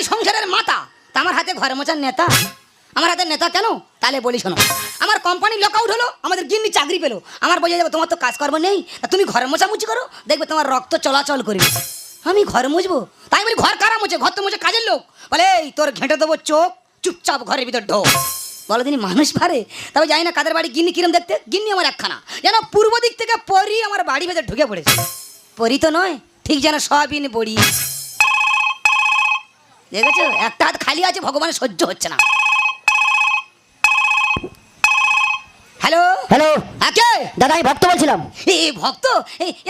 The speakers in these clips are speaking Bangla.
সংসারের মাথা, তা আমার হাতে ঘরে মোছার নেতা। আমার হাতে নেতা কেন তাহলে বলি শোনো। আমার কোম্পানি লক আউট হলো, আমাদের গিন্নি চাকরি পেলো। আমার বোঝা যাবে তোমার তো কাজকর্ম নেই, তুমি ঘরে মোছামুছি করো, দেখবে তোমার রক্ত চলাচল করবে। আমি ঘরে মুছবো? তাই বলি ঘর কারা মোছে? ঘর তো মোছে কাজের লোক। বলে এই তোর ঘেঁটে দেবো চোখ, চুপচাপ ঘরের ভিতর ঢো। বলো তিনি মানুষ পারে? তবে জানি না কাদের বাড়ি গিন্নি কিরম দেখতে। গিন্নি আমার একখানা, যেন পূর্ব দিক থেকে পরি আমার বাড়ি ভেতর ঢুকে পড়েছে। পরি তো নয়, ঠিক যেন সয়াবিন বড়ি। দেখেছো, একটা হাত খালি আছে, ভগবানের সহ্য হচ্ছে না। হ্যালো হ্যালো কে? দাদা আমি ভক্ত বলছিলাম। এ ভক্ত?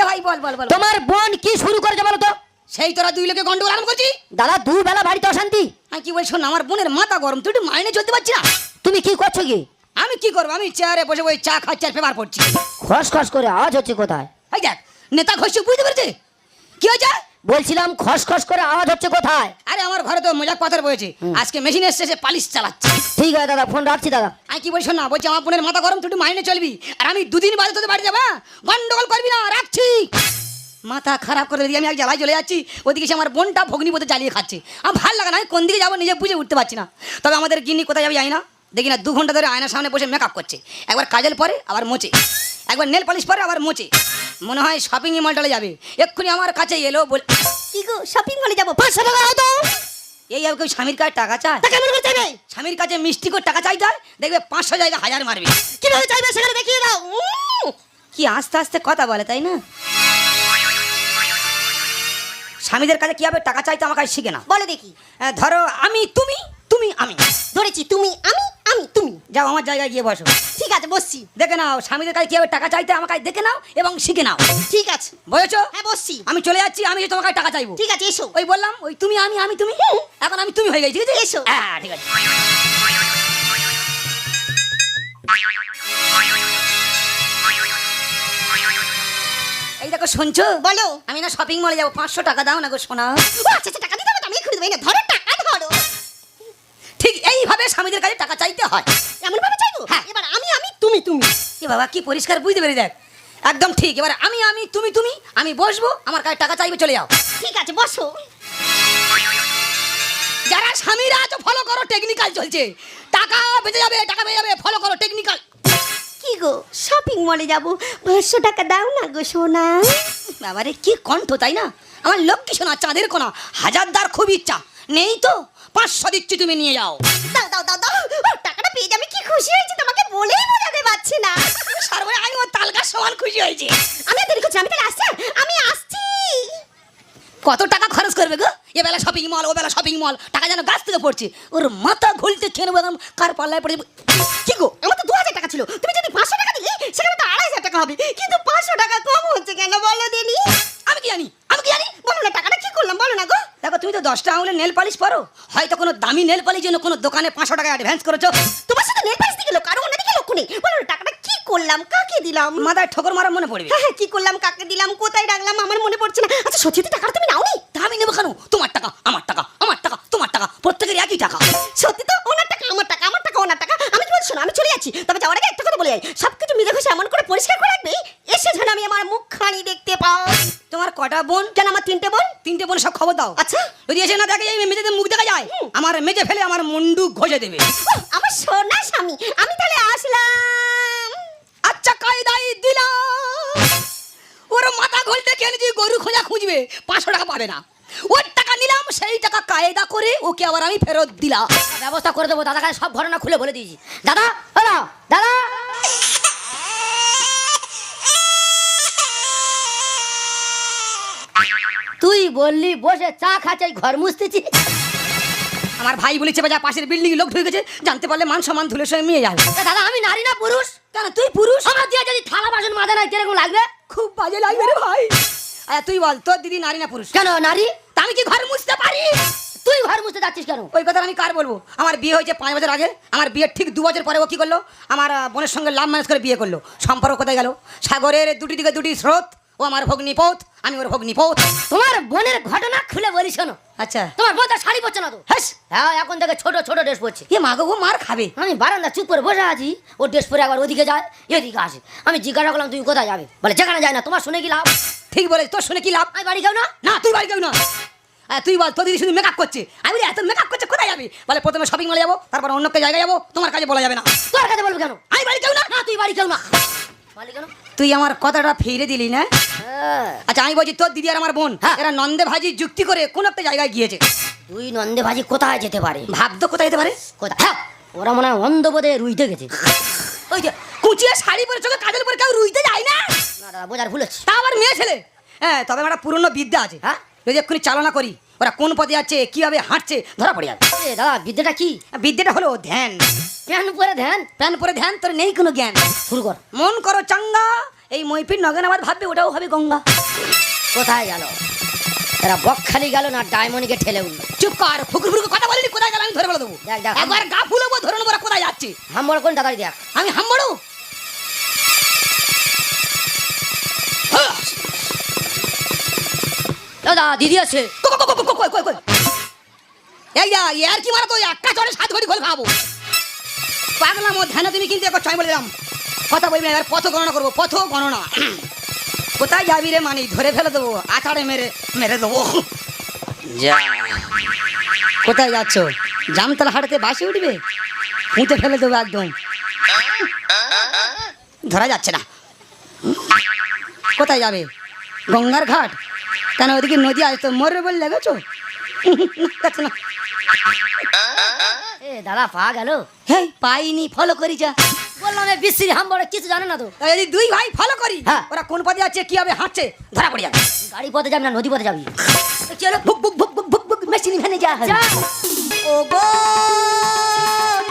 এ ভাই বল বল বল। তোমার বোন কি শুরু করেছে বলো তো? সেই তোরা দুই লোকে গন্ডগোল আরম্ভ করছি। দাদা দুবেলা বাড়িতে অশান্তি। আমি কি বলছি শোন, আমার বোনের মাথা গরম, তুই একটু মাইনে চলতে পারছি না। তুমি কি করছো কি? আমি কি করবো? আমি চেয়ারে বসে ওই চা খাচ্ছি আর পেপার পড়ছি। খস খস করে আওয়াজ হচ্ছে কোথায়? এই দেখ নেতা ঘষে বুঝতে পেরেছে কি হয়েছে? বলছিলাম খস খস করে আওয়াজ হচ্ছে কোথায়? আরে আমার ঘরে তো মজাক পাথর বয়েছে, আজকে মেশিন এসছে, সে পালিশ চালাচ্ছে। ঠিক আছে দাদা, ফোন রাখছি দাদা। আমি কি বলছি না, বলছি আমার বোনের মাথা গরম, তুই একটু মাইনে চলবি, আর আমি দুদিন বাদে তোদের বাড়ি যাবো, গন্ডগোল করবি না, রাখছি। মাথা খারাপ করে দিয়ে আমি এক জ্বালায় চলে যাচ্ছি, ওদিকে সে আমার বোনটা ভগ্নি পথে জ্বালিয়ে খাচ্ছে। আমার ভালো লাগে না, আমি কোন দিকে যাবো নিজে বুঝে উঠতে পারছি না। তবে আমাদের গিন্নি কোথায় যাবে জানি না, দেখি না 2 ঘন্টা ধরে আয়নার সামনে বসে মেকআপ করছে। একবার কাজল পরে আবার মোচে, একবার নেল পলিশ পরে আবার মোচে। মনে হয় শপিং মলটালে যাবে। এক্ষুনি আমার কাছে এলো বল, কি গো শপিং মলে যাবো, 500 টাকা দাও তো। এই আর কেউ স্বামীর কাছে টাকা চায়? তা কেমন করে চাইবে? স্বামীর কাছে মিষ্টি করে টাকা চাইতে হয়, দেখবে 500 জায়গা 1000 মারবে। কিভাবে চাইবে সেখানে দেখিয়ে দাও। কি আস্তে আস্তে কথা বলে তাই না? স্বামীদের কাছে কিভাবে টাকা চাইতে আমার কাছে শিখে না। বলে দেখি। ধরো আমি তুমি, তুমি আমি। ধরেছি, তুমি আমি, আমি তুমি। যাও আমার জায়গায় গিয়ে বসো। ঠিক আছে বসছি। দেখে নাও স্বামীদের কাছে কিভাবে টাকা চাইতে আমার কাছে দেখে নাও এবং শিখে নাও। ঠিক আছে বুঝেছো? হ্যাঁ বসছি। আমি চলে যাচ্ছি, আমি তোমার কাছে টাকা চাইবো। ঠিক আছে এসো। ওই বললাম ওই তুমি আমি, আমি তুমি, এখন আমি তুমি হয়ে গেছি। ঠিক আছে এসো। হ্যাঁ ঠিক আছে। এই দেখো শুনছো? বলো। আমি না শপিং মলে যাবো, 500 টাকা দাও না গো সোনা। ও আচ্ছা আচ্ছা, টাকা দিতে হবে তো, আমি এক্ষুনি দেবো। এই না, ধরো টাকা ধরো। ঠিক এইভাবে স্বামীদের কাছে টাকা চাইতে হয়। এমন ভাবে চাইবো? হ্যাঁ। এবার আমি আমি, তুমি তুমি। কি বাবা কি পরিষ্কার বুঝতে পেরে দেখ, একদম ঠিক। এবার আমি আমি তুমি তুমি, আমি বসবো, আমার কাছে টাকা চাইবে, চলে যাও। ঠিক আছে বসো। যারা স্বামীরা আছো ফলো করো, টেকনিক্যাল চলছে, টাকা বেঁচে যাবে, টাকা বেঁচে যাবে, ফলো করো টেকনিক্যাল। কি গো শপিং মলে যাবো, 500 টাকা দাও না গো সোনা। বাবারে কি কণ্ঠ তাই না? আমার লক্ষ্মী শোনা, চাঁদের কোনা, হাজারদার খুব ইচ্ছা, নেই তো 500 দিচ্ছি, তুমি নিয়ে যাও। দাও দাও দাও দাও। ও, টাকাটা পেয়ে আমি কি খুশি হয়েছি তোমাকে বলেই বোঝাতে পারছি না। সর্বরে আমি ওর তালগার সমান খুশি হয়েছি। আমি আর দেরি করছি, আমি তাহলে আসছি। আমি আসছি। কত টাকা খরচ করবে গো? এ বেলা শপিং মল, ও বেলা শপিং মল, টাকা যেন গাছ থেকে পড়ছে। ওর মাথা ঘুলতে খেয়ে নেবো, একদম কার পাল্লায় পড়ে। কি গো আমার তো 2000 টাকা ছিল, তুমি যদি 500 টাকা দিলে সেখানে তো 2500 টাকা হবে, কিন্তু 500 টাকা কম হচ্ছে কেন বলো দেনি? আমি কি জানি, আমি কি জানি? বলো না টাকাটা কি করলাম বলো না গো। দেখো তুমি তো 10টা আঙুলের নেল পালিশ পরো, হয়তো কোনো দামি নেল পালিশ জন্য কোনো দোকানে 500 টাকা অ্যাডভান্স করেছো। তোমার সাথে নেল পালিশ দিয়ে গেল, কারো অন্য দিকে লক্ষ্য নেই। বলো না টাকাটা কি করলাম, কাকে দিলাম? মাথায় ঠোকর মারা মনে পড়বে। হ্যাঁ হ্যাঁ, কি করলাম, কাকে দিলাম, কোথায় রাখলাম আমার মনে পড়ছে না। আচ্ছা সত্যি টাকাটা তুমি নাওনি? তা আমি নেবো কেন? তোমার টাকা আমার টাকা, আমার টাকা তোমার টাকা, প্রত্যেকের একই টাকা। সত্যি তো, ওনার টাকা আমার টাকা, আমার টাকা ওনার টাকা। আমি কি বলছি শোনো, আমি চলে যাচ্ছি, তবে যাওয়ার আগে একটা কথা বলে যাই, সবকিছু মিলে খুশি এমন করে পরিষ্কার করে রাখবে এসে যেন আমি আমার মুখখানি দেখতে পাও। তোমার কটা বোন? কেন আমার 3টে বোন। 3টে বোন, সব খবর দাও। আচ্ছা যদি এসে না দেখে এই মেজেদের মুখ দেখা যায়, আমার মেজে ফেলে আমার মুন্ডু ঘষে দেবে। আমার সোনা স্বামী, আমি তাহলে আসলাম। আচ্ছা কায়দাই দিলাম। ওর মাথা ঘুরতে খেলে যদি গরু খোঁজা খুঁজবে 500 টাকা পাবে না। ওর টাকা নিলাম, সেই টাকা কায়দা করে ওকে আবার আমি ফেরত দিলাম। ব্যবস্থা করে দেবো, দাদা কাছে সব ঘটনা খুলে বলে দিয়েছি। দাদা দাদা দাদা তুই বললি বসে চা খাচ্ছি, ঘর মুছতেছি। আমার ভাই বলেছে বাজা পাশের বিল্ডিং লোক ঢুকে গেছে, জানতে পারলে মান সম্মান ধুলে সঙ্গে নিয়ে যাবে। দাদা আমি নারী না পুরুষ? কেন তুই পুরুষ? আমার দিয়ে যদি থালা বাসন মাজা নাই কিরকম লাগবে? খুব বাজে লাগবে রে ভাই। আচ্ছা তুই বল, তোর দিদি নারী না পুরুষ? কেন নারী? তা আমি কি ঘর মুছতে পারি? তুই ঘর মুছতে যাচ্ছিস কেন? ওই কথা আমি কার বলবো? আমার বিয়ে হয়েছে 5 বছর আগে, আমার বিয়ের ঠিক 2 বছর পরে ও কি করলো, আমার বোনের সঙ্গে লাভ ম্যারেজ করে বিয়ে করলো। সম্পর্ক কোথায় গেল? সাগরের দুটি দিকে দুটি স্রোত, ও আমার ভগ্নিপথ, আমি ওর ভগ্নিপথ। তোমার বোনের ঘটনা খুলে বলি শোনো। আচ্ছা তোমার বোন তো শাড়ি পরছে না তো? হ্যাঁ হ্যাঁ এখন থেকে ছোট ছোট ড্রেস পরছে। এ মা গো, ও মার খাবে। আমি বারান্দা চুপ করে বসে আছি, ও ড্রেস পরে একবার ওদিকে যায় এদিকে আসে। আমি জিজ্ঞাসা করলাম তুমি কোথায় যাবে, বলে যেখানে যায় না, তোমার শুনে কি লাভ? ঠিক বলে, তোর শুনে কি লাভ? আমি বাড়ি যাও না। না তুই বাড়ি যাবি না। তুই বল তোর দিদি শুধু মেকআপ করছে, আমি বলি এত মেকআপ করছে কোথায় যাবি? বলে প্রথমে শপিং মলে যাবো, তারপর অন্য একটা জায়গায় যাবো, তোমার কাছে বলা যাবে না। তোর কাছে বলবো কেন? আমি বাড়ি কেউ না। না তুই বাড়ি কেউ না। বাড়ি কেন? তুই আমার কথাটা ফিরে দিলি না? আচ্ছা আমি বলছি তোর দিদি আর আমার বোন এরা নন্দে ভাজি যুক্তি করে কোন একটা জায়গায় গিয়েছে। তুই নন্দে ভাজি কোথায় যেতে পারে? ভাবতো কোথায় যেতে পারে? কোথায়? হ্যাঁ, ওরা মনে হয় অন্ধবোধে রুইতে গেছে। ওই যে কুচিয়ে শাড়ি পরে চোখে কাজল পরে কেউ রুইতে যায় না। না দাদা বোঝার ভুল হচ্ছে। তা আবার মেয়ে ছেলে। হ্যাঁ তবে একটা পুরনো বিদ্যা আছে, হ্যাঁ যদি এক্ষুনি চালনা করি ওরা কোন পথে যাচ্ছে কিভাবে হাঁটছে ধরা পড়ে যাবে। দাদা বিদ্যাটা কি? বিদ্যাটা হলো ধ্যান। প্যান পরে ধ্যান? প্যান পরে ধ্যান, তোর নেই কোনো জ্ঞান। শুরু কর। মন করো চাঙ্গা, এই মইপির নগেন আবার ভাববে ওটাও হবে গঙ্গা। কোথায় গেল এরা? বকখালি গেল না ডায়মন্ডকে ঠেলে উঠল? চুপ কর, ফুকুর ফুকুর কথা বলিনি, কোথায় গেল আমি ধরে বলে দেবো। দেখ দেখ একবার গা ফুলবো ধরে নেবো ওরা কোথায় যাচ্ছে। হাম্বড় কোন দাদাই দেখ। আমি হাম্বড়ো? দাদা দিদি আছে। এই যা ইয়ার কি মারা তো একটা চড়ে 7 ঘড়ি ঘোল খাবো। পাগলাম ও ধ্যান তুমি কিন্তু একবার ছয় বলে দিলাম কথা বলবি না, এবার পথ গণনা করবো, পথ গণনা। কোথায় যাবি রে মানি ধরে ফেলে দেবো, আছাড়ে মেরে মেরে দেবো। কোথায় যাচ্ছ? জামতলা হাটেতে বাসে উঠবে, পুঁতে ফেলে দেবো একদম, ধরা যাচ্ছে না। কোথায় যাবে? গঙ্গার ঘাট? কেন ওদিকে নদী আছে তো মরবে বলে লেগেছো? না এ দাদা পা গেল। হেই পাইনি, ফলো করি যা। বললাম বিশ্রী হাম্বড়ে কিছু জানে না তো। যদি দুই ভাই ফলো করি হ্যাঁ। ওরা কোন পথে যাচ্ছে কিভাবে হাঁটছে ধরা পড়ে যাবে। গাড়ি পথে যাবি না নদী পথে যাবি? চলো ভুক ভুক ভুক ভুক ভুক ভুক মেশিন ভ্যানে যা। ও গো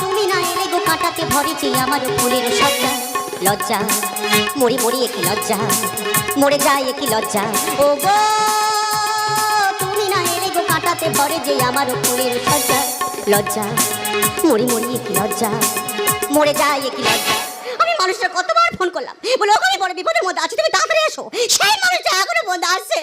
তুমি না এলে গো কাটাতে ভরেছি আমার ফুলের সজ্জা লজ্জা মরি মরি একই লজ্জা মরে যায় একই লজ্জা ও গো তুমি না এলে গো কাটাতে ভরে যে আমার ফুলের সজ্জা লজ্জা মরি মরি একই লজ্জা মরে যায় একই লজ্জা। আমি মানুষের কতবার ফোন করলাম, বলে ওখানে বড় বিপদের মধ্যে আছি, তুমি তাড়াতাড়ি এসো। সেই মানুষটা এখনো বন্ধ আসছে।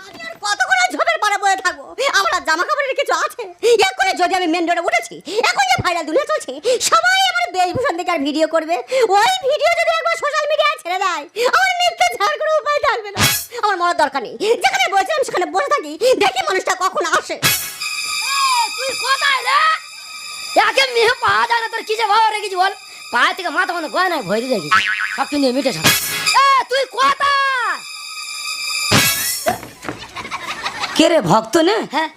আমি আর কতক্ষণ ঝোপের পাড়া বয়ে থাকবো? আমার আর জামা কাপড়ের কিছু আছে? এক করে যদি আমি মেন রোডে উঠেছি, এখন যে ভাইরাল দুনিয়া চলছে, সবাই আমার বেশভূষণ দেখে আর ভিডিও করবে। ওই ভিডিও যদি একবার সোশ্যাল মিডিয়ায় ছেড়ে দেয়, আমার মৃত্যু ছাড়ার কোনো উপায় থাকবে না। আমার মরার দরকার নেই, যেখানে বসেছিলাম সেখানে বসে থাকি, দেখি মানুষটা কখন আসে। তুই কোথায় রে? একে মেয়ে পাওয়া যায় না, তোর কি যে ভালো রেখেছি বল? পায়ে থেকে মাথা কোনো গয় নাই ভয় দিয়ে দেখি সব কিন্তু মিটে সব। তুই কোথায়? কে রে ভক্ত না? হ্যাঁ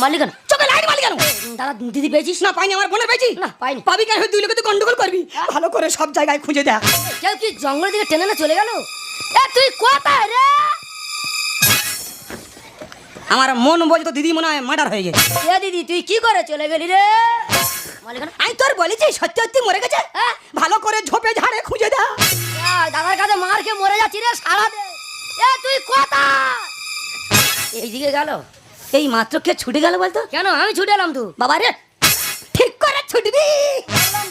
মালিকান চোখে লাইট মালি কেন? দাদা দিদি পেয়েছিস? না পাইনি, আমার বোনের পেয়েছি। না পাইনি। পাবি কেন? দুই লোকে তুই গন্ডগোল করবি, ভালো করে সব জায়গায় খুঁজে দেখ। কেউ কি জঙ্গলের দিকে টেনে না চলে গেল? তুই কোথায় রে? আমার মন বলতো দিদি মনে হয় মার্ডার হয়ে গেছে। দিদি তুই কি করে চলে গেলি রে? মালিকান আমি তোর বলেছি সত্যি সত্যি মরে গেছে, ভালো করে ঝোপে ঝাড়ে খুঁজে দেখ। দাদার কাছে মার খেয়ে মরে যাচ্ছি রে, সারা দে। তুই কোথায়? এইদিকে গেল। এই মাত্র কে ছুটে গেল বলতো? কেন আমি ছুটে এলাম তো? বাবা রে ঠিক করে ছুটবি।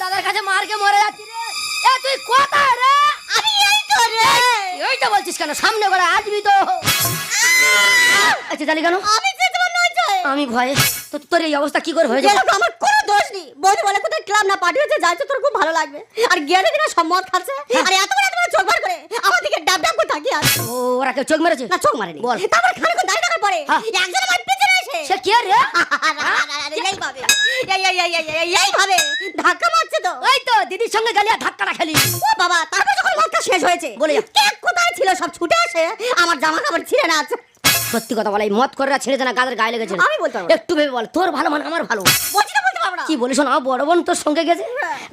দাদার কাছে মার খেয়ে মরে যাচ্ছি রে। তুই কোথায় রে? আমি এই তো রে। এই তো বলছিস কেন? সামনে করে আসবি তো। আচ্ছা তাহলে কেন? আমি যে তোমার নয় যায়। আমি ভয়ে তো তোর এই অবস্থা কি করে হয়ে গেল যাবে? তো আমার কোনো দোষ নেই। বৌদি বলে কোথায় ক্লাব না পার্টি হচ্ছে, যাইছো তোর খুব ভালো লাগবে। আর গেলে কিনা সব মদ খাচ্ছে, আর এত বড় চোখ বার করে আমার দিকে ডাব ডাব করে তাকিয়ে আছে। ও ওরা কেউ চোখ মেরেছে? না চোখ মারেনি। বল। তারপর খানিকক্ষণ দাঁড়িয়ে থাকার পরে হ্যাঁ। একজন আমার পিছনে এসে সে কে রে? এইভাবে এইভাবে ধাক্কা মারছে তো। ওই তো দিদির সঙ্গে গেলি আর ধাক্কাটা খেলি। ও বাবা, তারপর যখন মদটা শেষ হয়েছে বলে যা। কেক কোথায় ছিল সব ছুটে আসে আমার জামা কাপড় ছিঁড়ে না আছে। সত্যি কথা বল, এই মদ করে ছেড়েছে না গাদের গায়ে লেগেছে? আমি বলতে পারবো না। একটু ভেবে বল, তোর ভালো মানে আমার ভালো। বলছি না বলতে পারবো না। কি বলিস না, বড় বোন তোর সঙ্গে গেছে?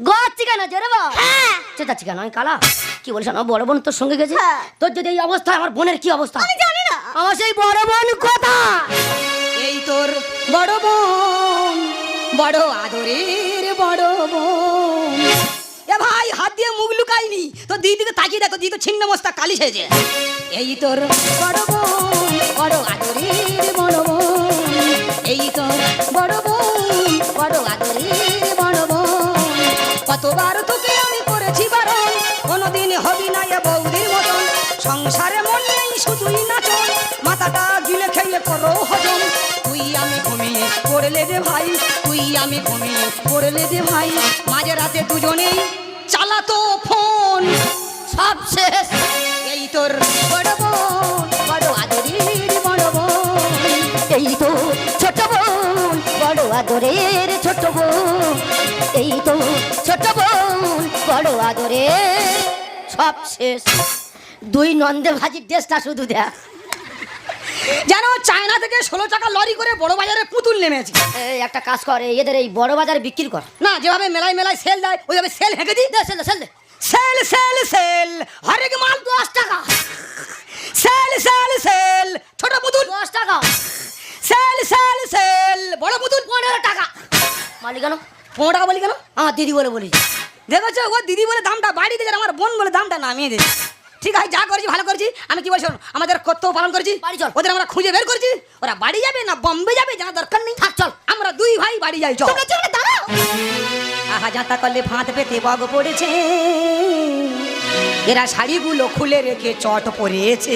গচ্ছি কেন জোরে বল। হ্যাঁ। চেঁচাচ্ছি কেন? আমি কালা? কি বলিস না, বড় বোন তোর সঙ্গে গেছে? হ্যাঁ। তোর যদি এই অবস্থা, আমার বোনের কি অবস্থা? আমি জানি না। আমার সেই বড় বোন কোথায়? এই তোর বড় বোন, বড় আদরের বড় বোন। এ ভাই হাত দিয়ে মুখ লুকাইনি, তো দিদিকে তাকিয়ে দেখ, তো দিদি তো ছিন্ন মস্তা কালি সেজে। এই তোর বড় বোন, বড় আদরের বড় বোন। এই তোর বড় বোন, বড় আদরের বড় বোন। কতবার তোকে আমি করেছি বারণ, কোনোদিন হবি না এ বৌদির মতন। সংসারে মন নেই শুধুই নাচন, মাথাটা গিলে খেয়ে করো হজম। তুই আমি ঘুমিয়ে পড়লে রে ভাই, তুই আমি ঘুমিয়ে পড়লে রে ভাই। মাঝে রাতে দুজনেই চালাতো ফোন, সব শেষ। এই তোর বড় বোন, বড় আদরের বড় বোন। এই তো ছোট বোন বড় আদরের ছোট বোন, এই তো ছোট বোন বড় আদরের। সব শেষ, দুই নন্দে ভাজির টেস্টটা শুধু দেখ। যেন চায়না থেকে 16 টাকা লরি করে বড় বাজারে পুতুল নেমেছে। এই একটা কাজ করে, এদের এই বড় বাজারে বিক্রি কর। না, যেভাবে মেলায় মেলায় সেল দেয় ওইভাবে সেল হেঁকে দিই। দে সেল দে, সেল দে। সেল সেল সেল, হরেক মাল 10 টাকা। সেল সেল সেল, ছোট পুতুল 10 টাকা। সেল সেল সেল, বড় পুতুল 15 টাকা। মালিক কেন 15 টাকা বলি কেন? আমার দিদি বলে বলি। দেখেছো, ও দিদি বলে দামটা বাড়িয়ে দিয়েছে, আমার বোন বলে দামটা নামিয়ে দিয়েছে। ঠিক আছে, যা করেছি ভালো করেছি। আমি কি বলছি, আমাদের কর্তব্য পালন করেছি। বাড়ি চল। ওদের আমরা খুঁজে বের করেছি। ওরা বাড়ি যাবে না বম্বে যাবে জানা দরকার নেই। থাক চল। আমরা দুই ভাই বাড়ি যাই, চল। তোমরা চলে দাঁড়াও। আহা যাতা করলে ফাঁদ পেতে বগ পড়েছে, এরা শাড়িগুলো খুলে রেখে চট পরেছে।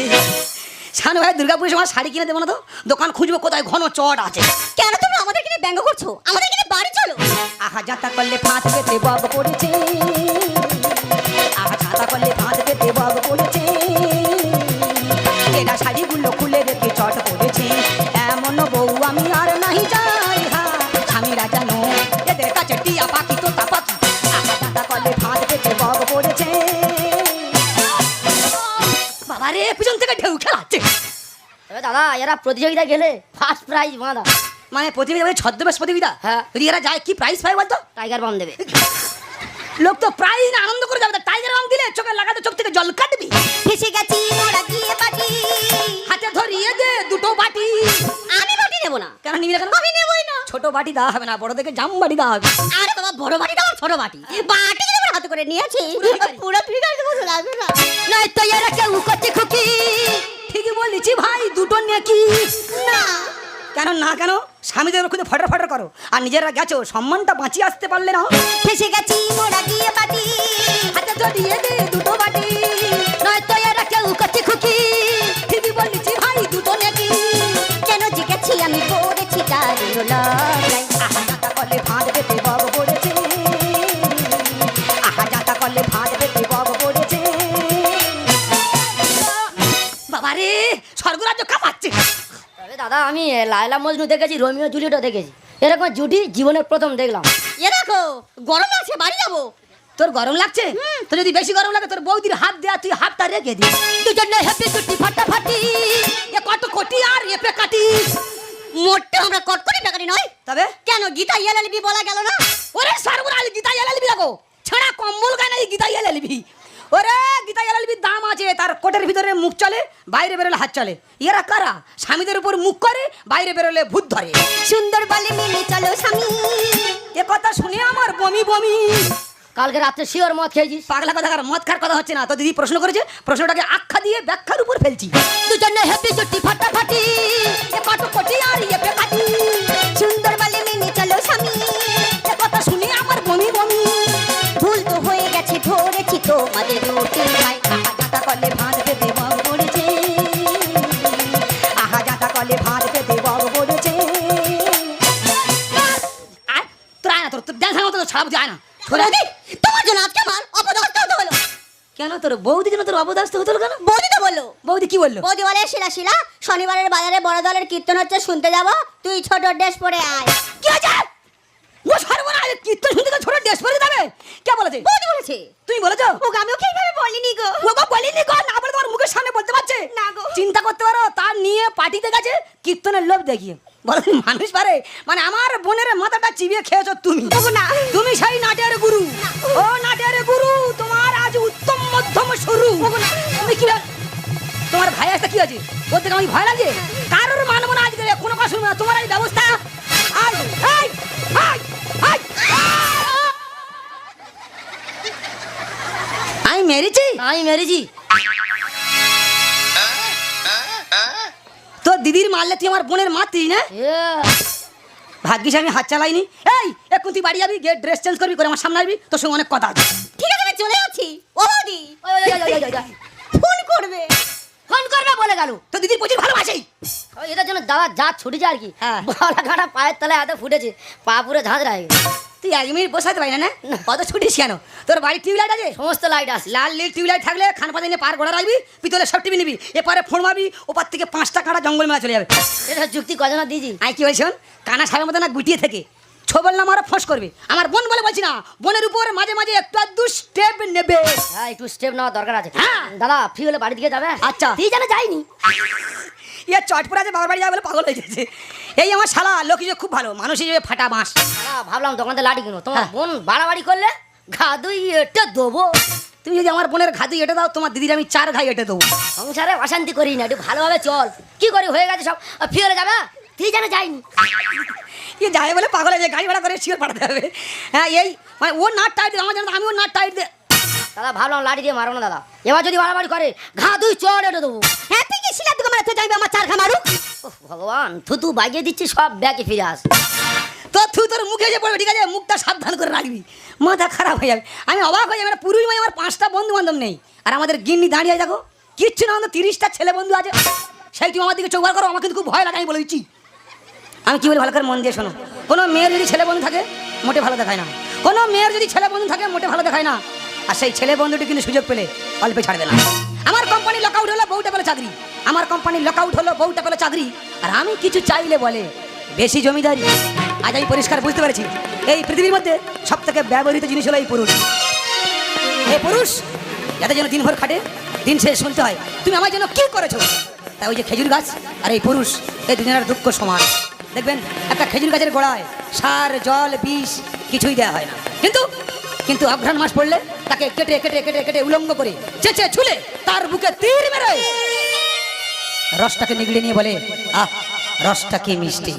শানু ভাই, দুর্গাপুরের সময় শাড়ি কিনে দেবো না তো? দোকান খুঁজবো কোথায় ঘন চট আছে। কেন তোমরা আমাদেরকে নিয়ে ব্যঙ্গ করছো? আমাদেরকে নিয়ে বাড়ি চলো। আহা যাতা করলে ফাঁদ পেতে বগ পড়েছে, আহা যাতা করলে ফাঁদ পেতে বগ পড়েছে, এরা শাড়িগুলো খুলে রেখে চট পড়েছে। এমন বউ আমি আর নাহি যাই, হা স্বামীরা জানো এদের কাছে টিয়া পাখি তো তা পাখি। আহা যাতা করলে ফাঁদ পেতে বগ পড়েছে। বাবা রে, পিছন থেকে ঢেউ খেলাচ্ছে। এ দাদা, এরা প্রতিযোগিতা গেলে ফার্স্ট প্রাইজ বাঁধা। মানে প্রতিযোগিতা মানে ছদ্মবেশ প্রতিযোগিতা? হ্যাঁ। যদি এরা যায় কি প্রাইজ পায় বলতো? টাইগার বাম দেবে। লোক তো প্রাইজ না আনন্দ করে যাবে, তা টাইগার বাম দিলে চোখে লাগাতে চোখ থেকে জল কাটবি। ফেসে গেছি মোরা গিয়ে বাটি। হাতে ধরিয়ে দে দুটো বাটি। আমি বাটি নেবো না। কেন নিবি না কেন? আমি নেবই না। ছোট বাটি দেওয়া হবে না, বড় দেখে জাম বাটি দেওয়া হবে। আরে বাবা, বড় বাটিটা আমার ছোট বাটি। বাটি যদি আমার হাতে করে নিয়েছি, পুরো ফিগার তো বসে লাগবে না। নাই তো এরা কেউ করছে খুকি। ঠিকই বলেছি ভাই, দুটো নেকি না। কেন না কেন? স্বামীদের খুঁজে ফটার ফটার করো, আর নিজেরা গেছো সম্মানটা বাঁচিয়ে আসতে পারলে না। ফেসে গেছি মোরা গিয়ে বাটি। হাতে ধরিয়ে দে দুটো বাটি। নাই তো এরা কেউ করছে খুকি। ঠিকই বলেছি ভাই, দুটো নেকি। কেন জিগেছি আমি পড়েছি তার লড়াই। আহা যাতা করলে ফাঁদ পেতে বগ পড়েছে, আহা যাতা করলে ফাঁদ পেতে বগ পড়েছে। বাবা রে, স্বর্গরাজ্য কাঁপাচ্ছে। তবে দাদা, আমি লায়লা মজনু দেখেছি, রোমিও জুলিয়েটও দেখেছি, এরকম জুটি জীবনের প্রথম দেখলাম। এ দেখো, গরম লাগছে, বাড়ি যাবো। তোর গরম লাগছে? তো যদি বেশি গরম লাগে তোর বৌদির হাত দেয়া, তুই হাতটা রেখে দিস। দুজনে হ্যাপি জুটি ফাটাফাটি। এ কত কোটি আর এপে কাটি। মোটে আমরা কটকটি বেকারি নয়। তবে কেন গীতা এলএলবি বলা গেল না? ওরে সর্বরাজ, গীতা এলএলবি দেখো ছাড়া কম্বল গায়ে নাই গীতা এলএলবি। ওরে গীতা এলএলবির দাম আছে, তার কোটের ভিতরে মুখ চলে, বাইরে বেরোলে হাত চলে। এরা কারা? স্বামীদের উপর মুখ করে, বাইরে বেরোলে ভূত ধরে। সুন্দর বলে মিলে চলো স্বামী। এ কথা শুনে আমার বমি বমি। কালকে রাত্রে শিওর মদ খেয়েছিস? পাগলা কথা, মদ খার কথা হচ্ছে না তো। দিদি প্রশ্ন করেছে, প্রশ্নটাকে আখ্যা দিয়ে ব্যাখ্যার উপর ফেলছি। দুজনে হ্যাপি জুটি ফাটাফাটি। এ কত কোটি আর এপে কাটি। সুন্দর বলে মিলে চলো স্বামী। এ কথা শুনে আমার বমি বমি। ভুল তো হয়ে গেছে, ধরেছি তোমাদের রুটি ভাই। আহা যাতা করলে ভাঁজ পেতে বগ পড়েছে, আহা যাতা করলে ভাঁজ পেতে বগ পড়েছে। আয়, তোর আয় না, তোর দেখার মতো ছাড়া যায় না। বৌদি, তোমার জন্য আজকে আমার অপদস্থ হতে হলো। কেন তোর বৌদি জন্য তোর অবদাস্ত হতো কেন? বৌদি তো বললো। বৌদি কি বললো? বৌদি বলে, শিলা শিলা, শনিবারের বাজারে বড় দলের কীর্তন হচ্ছে, শুনতে যাব, তুই ছোট ড্রেস পরে আয়। কি আছে? ও সর্বনাশ, কীর্তন শুনতে তো ছোট ড্রেস পরে যাবে? কে বলেছে? বৌদি বলেছে। তুমি বলেছো? ও আমি ওকে এইভাবে বলিনি গো। ও গো বলিনি গো, না বলে তোমার মুখের সামনে বলতে পারছে না গো। চিন্তা করতে পারো, তার নিয়ে পার্টিতে গেছে কীর্তনের লোভ দেখিয়ে। বলো মানুষ পারে? মানে আমার বোনের মাথাটা চিবিয়ে খেয়েছো তুমি। না। তুমি সেই নাটের গুরু। ও নাটের গুরু, তোমার আজ উত্তম মধ্যম শুরু। তুমি কি তোমার ভাই আসতে কি আছে? ওর থেকে আমি ভয় লাগে? কারোর মানব না আজকে, কোনো কথা শুনবো না। তোমার এই ব্যবস্থা আয়, আয়, আয়, আয়। আমি মেরেছি? আমি মেরেছি। তোর দিদির মারলে তুই আমার বোনের মারতিস না? এ, ভাগ্যিস আমি হাত চালাইনি। এই এখন তুই বাড়ি যাবি, গিয়ে ড্রেস চেঞ্জ করবি, করে আমার সামনে আসবি, তোর সঙ্গে অনেক কথা আছে। ঠিক আছে, আমি চলে যাচ্ছি। ও বৌদি ওই, ওই, ওই, ওই, ওই, ওই। ফোন করবে। ফোন করবে বলে গেল। তোর দিদি প্রচুর ভালোবাসে। ওই এটার জন্য দাদা যা ছুটেছে আর কি। হ্যাঁ। বলা কাটা পায়ের তলায় হাতে ফুটেছে, পা পুরো ঝাঁঝরা হয়ে গেছে। তুই 1 মিনিট বসাতে পারি না কত ছুটিস কেন? তোর বাড়ি টিউবলাইট আছে? সমস্ত লাইট আছে। লাল নীল টিউবলাইট থাকলে খান পাতা নিয়ে পার গোড়া রাখবি, পিতলের সব টিভি নিবি, এপারে ফোন মারবি, ওপার থেকে 5টা কাঁটা জঙ্গল মেলা চলে যাবে। এটা যুক্তি কজনা দিয়েছি। আমি কি বলছি শোন, কানা সাহেবের মতো না গুটিয়ে থেকে ছো বললাম আরো ফোঁস করবে। আমার বোন বলে বলছি না, বোনের উপর মাঝে মাঝে একটু আধটু স্টেপ নেবে। হ্যাঁ একটু স্টেপ নেওয়া দরকার আছে। হ্যাঁ। দাদা ফ্রি হলে বাড়ি দিকে যাবে? আচ্ছা। তুই জানে যাইনি। ইয়ে চটপুরা যে বাবার বাড়ি যাবে বলে পাগল হয়ে গেছে। এই আমার শালা লোক হিসেবে খুব ভালো, মানুষ হিসেবে ফাটা বাঁশ। দাদা ভাবলাম দোকানতে লাঠি কিনো, তোমার হ্যাঁ। বোন বাড়াবাড়ি করলে ঘাদুই এটা দেবো। তুমি যদি আমার বোনের ঘাতি এটে দাও, তোমার দিদির আমি 4 ঘাই এটে দেবো। সংসারে অশান্তি করি না, একটু ভালোভাবে চল। কি করি হয়ে গেছে সব, ফ্রি হলে যাবে? তুই জানে যাইনি। ইয়ে যায় বলে পাগল হয়ে যায়, গাড়ি ভাড়া করে শিওর পাঠাতে হবে। হ্যাঁ এই মানে ও নাট টাইট দেবে, আমার জানো আমি ও নাট টাইট দে। দাদা ভাবলাম লাঠি দিয়ে মারো না দাদা, এবার যদি বাড়াবাড়ি করে ঘাদুই চল এটা দেবো। হ্যাঁ তুই কি শিলার দিকে মারাতে যাইবে আমার 4 ঘা মারুক? ওহ, ভগবান থুতু বাগিয়ে দিচ্ছি, সব ব্যাগে ফিরে আস। তোর মুখে যে পড়বে ঠিক আছে, মুখটা সাবধান করে রাখবি, মাথা খারাপ হয়ে যাবে। আমি অবাক হয়ে যাবে, মানে পুরুষ মাই আমার 5টা বন্ধু বান্ধব নেই, আর আমাদের গিন্নি দাঁড়িয়ে দেখো কিচ্ছু না, আমাদের 30টা ছেলে বন্ধু আছে। সেই তুমি আমার দিকে চোখ বার করো, আমার কিন্তু খুব ভয় লাগে। আমি বলে দিচ্ছি, আমি কি বলি ভালো করে মন দিয়ে শোনো। কোনো মেয়ের যদি ছেলে বন্ধু থাকে মোটে ভালো দেখায় না, কোনো মেয়ের যদি ছেলে বন্ধু থাকে মোটে ভালো দেখায় না। আর সেই ছেলে বন্ধুটি কিন্তু সুযোগ পেলে অল্পে ছাড়বে না। আমার কোম্পানি লকআউট হলো, বউটা পেলে চাকরি। আমার কোম্পানি লকআউট হলো, বউটা পেলে চাকরি। আর আমি কিছু চাইলে বলে বেশি জমিদারি। আজ আমি পরিষ্কার বুঝতে পেরেছি, এই পৃথিবীর মধ্যে সব থেকে ব্যবহৃত জিনিস হলো এই পুরুষ। এই পুরুষ যাদের জন্য দিনভর খাটে, দিন শেষ শুনতে হয় তুমি আমার জন্য কি করেছো। তাই ওই যে খেজুর গাছ আর এই পুরুষ, এই দুজনের দুঃখ সমান। দেখবেন একটা খেজুর গাছের গোড়ায় সার জল বিষ কিছুই দেওয়া হয় না, কিন্তু অঘ্রাণ মাস পড়লে তাকে কেটে কেটে কেটে কেটে উলঙ্গ করে চেঁচে ছুলে তার বুকে তীর মেরে রসটাকে নিগড়ে নিয়ে বলে আহ রসটা কি মিষ্টি।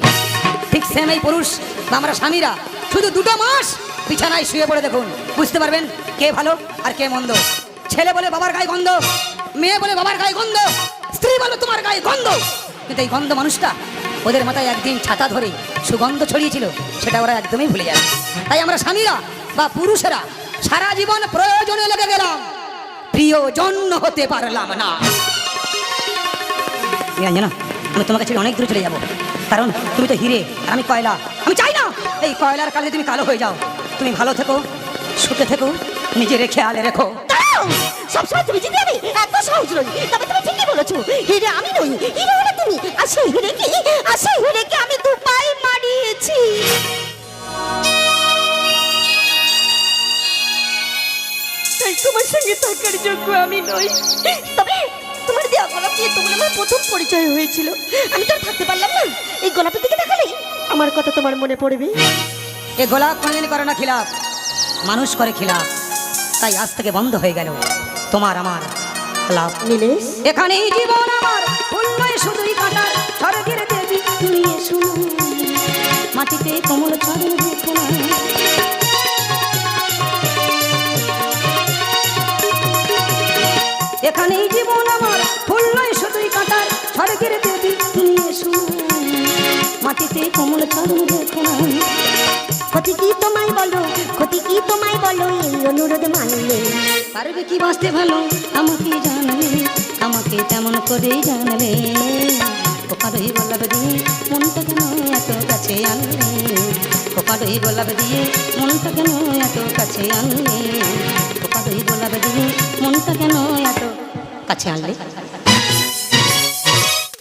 ঠিক সেম এই পুরুষ বা আমরা স্বামীরা শুধু 2টো মাস বিছানায় শুয়ে পড়ে দেখুন, বুঝতে পারবেন কে ভালো আর কে মন্দ। ছেলে বলে বাবার গায়ে গন্ধ, মেয়ে বলে বাবার গায়ে গন্ধ, স্ত্রী বলে তোমার গায়ে গন্ধ। কিন্তু এই গন্ধ মানুষটা ওদের মাথায় একদিন ছাতা ধরে সুগন্ধ ছড়িয়েছিল, সেটা ওরা একদমই ভুলে যাবে। তাই আমরা স্বামীরা বা পুরুষেরা সারা জীবন প্রয়োজনে লেগে গেলাম, প্রিয়জন হতে পারলাম না। জানো না, আমি তোমার কাছে অনেক দূরে চলে যাবো, কারণ তুমি তো হিরে আর আমি কয়লা। আমি চাই না এই কয়লার কালে তুমি কালো হয়ে যাও। তুমি ভালো থেকো, সুখে থেকো, নিজের খেয়ালে রেখো। সবসময় তুমি জিতে যাবে, এত সহজ নয়। তবে তুমি ঠিকই বলেছো, হিরে আমি নই, হিরে হলে তুমি। আর সেই হিরেকে আমি 2 পায়ে মারিয়েছি। তাই তোমার সঙ্গে থাকার যোগ্য আমি নই। তবে তোমার দেওয়া গোলাপ দিয়ে তোমার আমার প্রথম পরিচয় হয়েছিল। আমি তো আর থাকতে পারলাম না, এই গোলাপের দিকে তাকালেই আমার কথা তোমার মনে পড়বে। এ গোলাপ কোনোদিন করে না খিলাপ, মানুষ করে খিলাপ। তাই আজ থেকে বন্ধ হয়ে গেল তোমার আমার লাভ। নীলেশ, এখানেই জীবন আমার ফুল নয় শুধুই কাঁটার, স্বর্গের দেবী তুমি এসো না, মাটিতে কোমল চরণ রেখো না। এখানেই জীবন আমার ফুল নয় শুধুই কাঁটার, স্বর্গের দেবী তুমি এসো না, মাটিতে কোমল চরণ রেখো না। ক্ষতি কি তোমায় বলো, ক্ষতি কি তোমায় বলো, এই অনুরোধ মানলে পারবে কি বাঁচতে ভালো আমাকে জানালে, আমাকে তেমন করে জানালে। কোপাডই গোলাপ দিয়ে মনটা কেন এত কাছে আনলে, কোপাডই গোলাপ দিয়ে মনটা কেন এত কাছে আনলে, কোপাডই গোলাপ দিয়ে মনটা কেন এত কাছে আনলে।